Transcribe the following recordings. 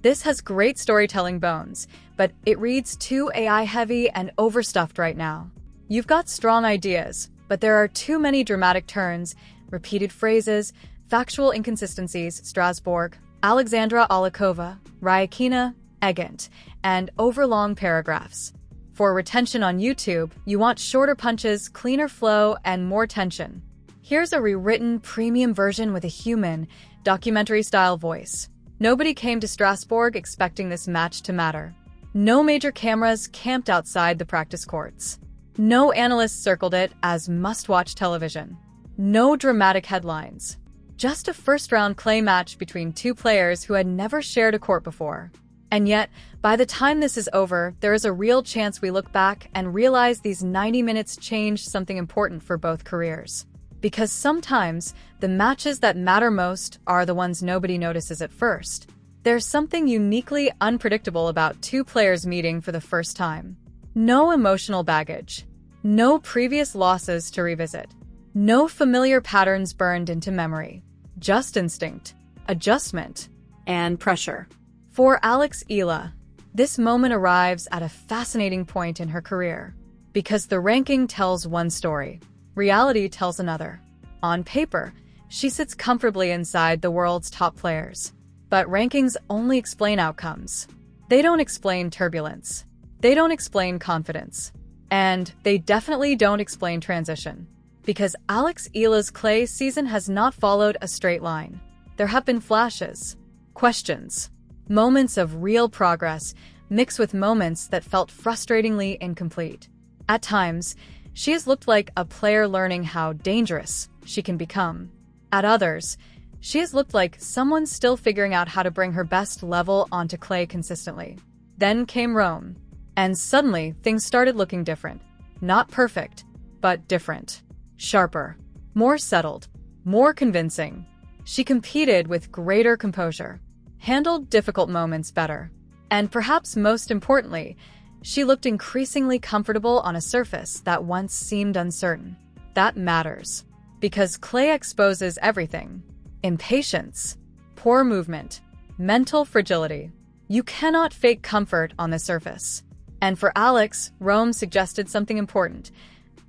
This has great storytelling bones, but it reads too AI-heavy and overstuffed right now. You've got strong ideas, but there are too many dramatic turns, repeated phrases, factual inconsistencies, Strasbourg, Alexandra Eala, Ryakina, Egant, and overlong paragraphs. For retention on YouTube, you want shorter punches, cleaner flow, and more tension. Here's a rewritten premium version with a human, documentary-style voice. Nobody came to Strasbourg expecting this match to matter. No major cameras camped outside the practice courts. No analysts circled it as must-watch television. No dramatic headlines. Just a first-round clay match between two players who had never shared a court before. And yet, by the time this is over, there is a real chance we look back and realize these 90 minutes changed something important for both careers. Because sometimes, the matches that matter most are the ones nobody notices at first. There's something uniquely unpredictable about two players meeting for the first time. No emotional baggage. No previous losses to revisit. No familiar patterns burned into memory. Just instinct, adjustment, and pressure. For Alex Eala, this moment arrives at a fascinating point in her career. Because the ranking tells one story, reality tells another. On paper, she sits comfortably inside the world's top players. But rankings only explain outcomes. They don't explain turbulence. They don't explain confidence. And they definitely don't explain transition. Because Alex Eala's clay season has not followed a straight line. There have been flashes, questions, moments of real progress mixed with moments that felt frustratingly incomplete. At times, she has looked like a player learning how dangerous she can become. At others, she has looked like someone still figuring out how to bring her best level onto clay consistently. Then came Rome, and suddenly things started looking different. Not perfect, but different. Sharper, more settled, more convincing. She competed with greater composure, handled difficult moments better, and perhaps most importantly, she looked increasingly comfortable on a surface that once seemed uncertain. That matters, because clay exposes everything. Impatience, poor movement, mental fragility. You cannot fake comfort on the surface. And for Alex, Rome suggested something important.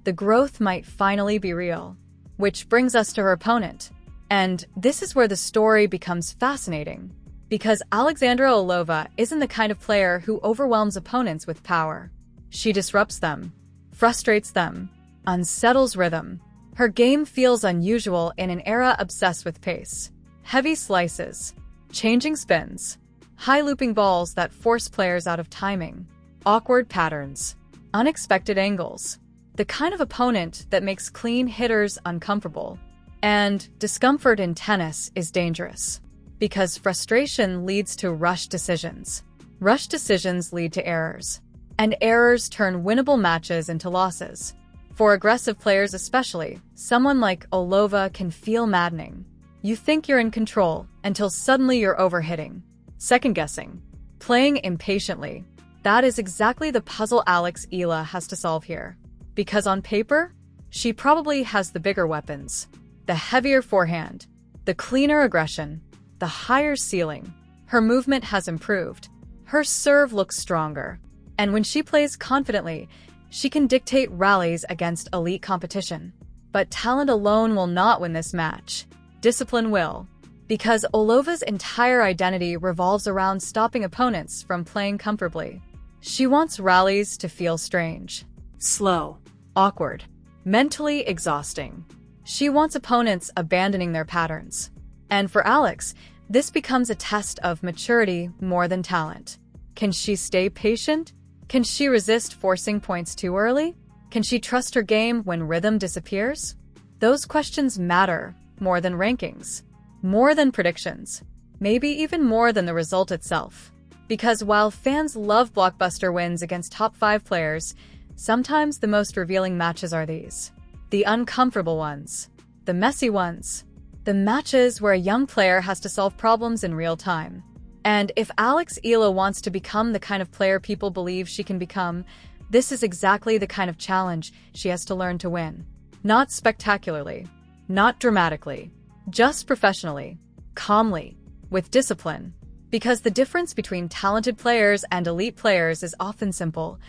The growth might finally be real. Which brings us to her opponent. And this is where the story becomes fascinating. Because Alexandra Eala isn't the kind of player who overwhelms opponents with power. She disrupts them, frustrates them, unsettles rhythm. Her game feels unusual in an era obsessed with pace. Heavy slices, changing spins, high looping balls that force players out of timing, awkward patterns, unexpected angles. The kind of opponent that makes clean hitters uncomfortable. And discomfort in tennis is dangerous. Because frustration leads to rushed decisions. Rushed decisions lead to errors. And errors turn winnable matches into losses. For aggressive players especially, someone like Eala can feel maddening. You think you're in control until suddenly you're overhitting, second-guessing, playing impatiently. That is exactly the puzzle Alex Eala has to solve here. Because on paper, she probably has the bigger weapons. The heavier forehand, the cleaner aggression, the higher ceiling. Her movement has improved. Her serve looks stronger. And when she plays confidently, she can dictate rallies against elite competition. But talent alone will not win this match. Discipline will. Because Eala's entire identity revolves around stopping opponents from playing comfortably. She wants rallies to feel strange, slow, awkward, mentally exhausting. She wants opponents abandoning their patterns. And for Alex, this becomes a test of maturity more than talent. Can she stay patient? Can she resist forcing points too early? Can she trust her game when rhythm disappears? Those questions matter more than rankings, more than predictions, maybe even more than the result itself. Because while fans love blockbuster wins against top 5 players, sometimes the most revealing matches are these. The uncomfortable ones, the messy ones, the matches where a young player has to solve problems in real time. And if Alex Eala wants to become the kind of player people believe she can become, this is exactly the kind of challenge she has to learn to win. Not spectacularly, not dramatically, just professionally, calmly, with discipline. Because the difference between talented players and elite players is often simple.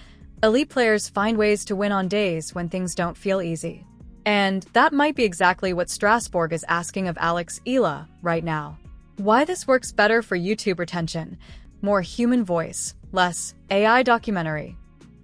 Elite players find ways to win on days when things don't feel easy. And that might be exactly what Strasbourg is asking of Alex Eala right now. Why this works better for YouTube retention: more human voice, less AI documentary.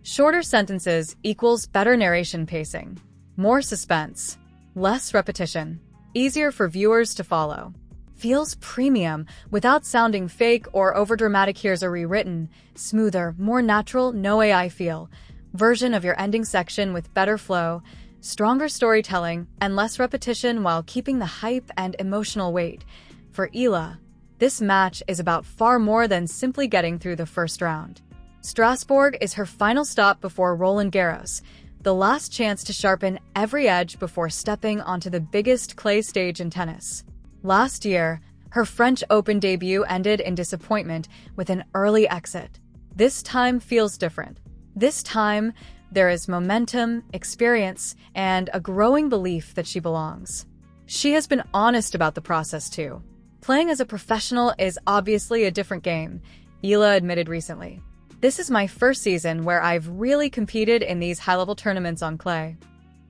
Shorter sentences equals better narration pacing. More suspense, less repetition. Easier for viewers to follow. Feels premium without sounding fake or overdramatic. Here's a rewritten, smoother, more natural, no AI feel version of your ending section with better flow, stronger storytelling, and less repetition while keeping the hype and emotional weight. For Eala, this match is about far more than simply getting through the first round. Strasbourg is her final stop before Roland Garros, the last chance to sharpen every edge before stepping onto the biggest clay stage in tennis. Last year, her French Open debut ended in disappointment with an early exit. This time feels different. This time, there is momentum, experience, and a growing belief that she belongs. She has been honest about the process too. Playing as a professional is obviously a different game, Eala admitted recently. This is my first season where I've really competed in these high-level tournaments on clay.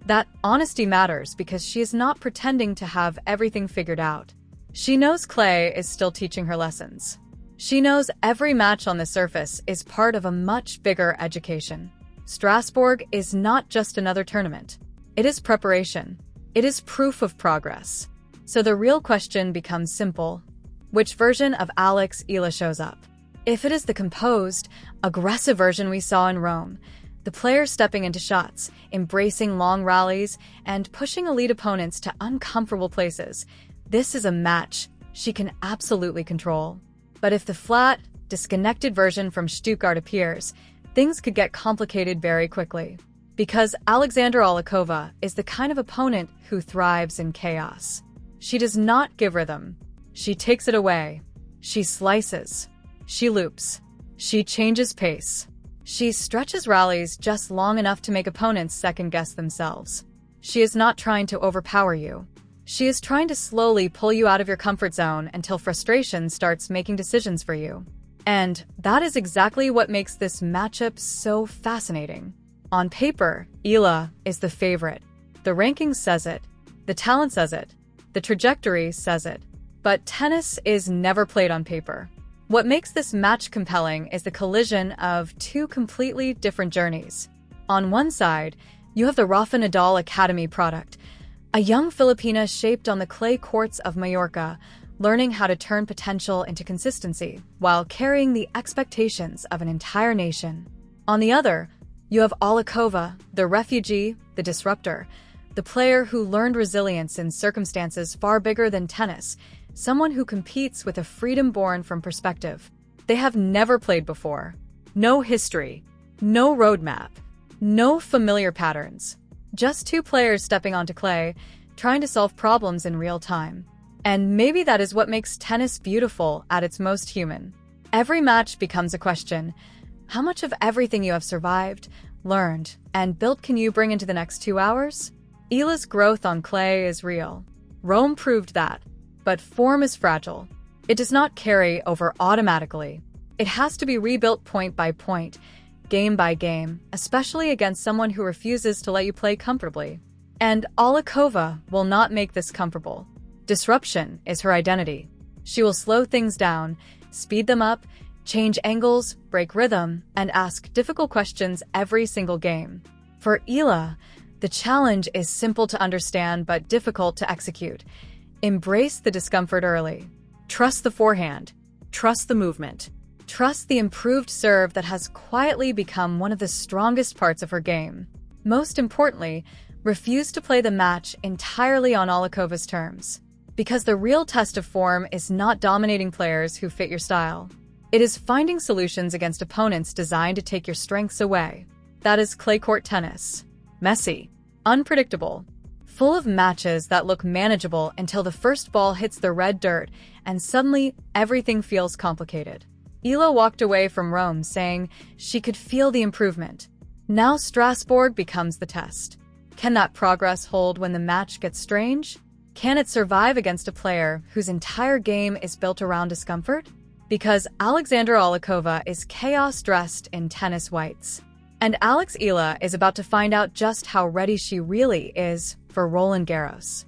That honesty matters because she is not pretending to have everything figured out. She knows clay is still teaching her lessons. She knows every match on the surface is part of a much bigger education. Strasbourg is not just another tournament. It is preparation. It is proof of progress. So the real question becomes simple: which version of Alex Eala shows up? If it is the composed, aggressive version we saw in Rome, the player stepping into shots, embracing long rallies, and pushing elite opponents to uncomfortable places, this is a match she can absolutely control. But if the flat, disconnected version from Stuttgart appears, things could get complicated very quickly. Because Alexandra Eala is the kind of opponent who thrives in chaos. She does not give rhythm. She takes it away. She slices. She loops. She changes pace. She stretches rallies just long enough to make opponents second-guess themselves. She is not trying to overpower you. She is trying to slowly pull you out of your comfort zone until frustration starts making decisions for you. And that is exactly what makes this matchup so fascinating. On paper, Eala is the favorite. The ranking says it. The talent says it. The trajectory says it. But tennis is never played on paper. What makes this match compelling is the collision of two completely different journeys. On one side, you have the Rafa Nadal Academy product, a young Filipina shaped on the clay courts of Mallorca, learning how to turn potential into consistency while carrying the expectations of an entire nation. On the other, you have Alexandra, the refugee, the disruptor, the player who learned resilience in circumstances far bigger than tennis, someone who competes with a freedom born from perspective. They have never played before. No history, no roadmap, no familiar patterns. Just two players stepping onto clay, trying to solve problems in real time. And maybe that is what makes tennis beautiful at its most human. Every match becomes a question. How much of everything you have survived, learned, and built can you bring into the next 2 hours? Eala's growth on clay is real. Rome proved that. But form is fragile. It does not carry over automatically. It has to be rebuilt point by point, game by game, especially against someone who refuses to let you play comfortably. And Alexandra will not make this comfortable. Disruption is her identity. She will slow things down, speed them up, change angles, break rhythm, and ask difficult questions every single game. For Eala, the challenge is simple to understand but difficult to execute. Embrace the discomfort early. Trust the forehand. Trust the movement. Trust the improved serve that has quietly become one of the strongest parts of her game. Most importantly, refuse to play the match entirely on Alexandra's terms. Because the real test of form is not dominating players who fit your style. It is finding solutions against opponents designed to take your strengths away. That is clay court tennis. Messy. Unpredictable. Full of matches that look manageable until the first ball hits the red dirt and suddenly everything feels complicated. Eala walked away from Rome saying she could feel the improvement. Now Strasbourg becomes the test. Can that progress hold when the match gets strange? Can it survive against a player whose entire game is built around discomfort? Because Alexandra Eala is chaos dressed in tennis whites. And Alex Eala is about to find out just how ready she really is for Roland Garros.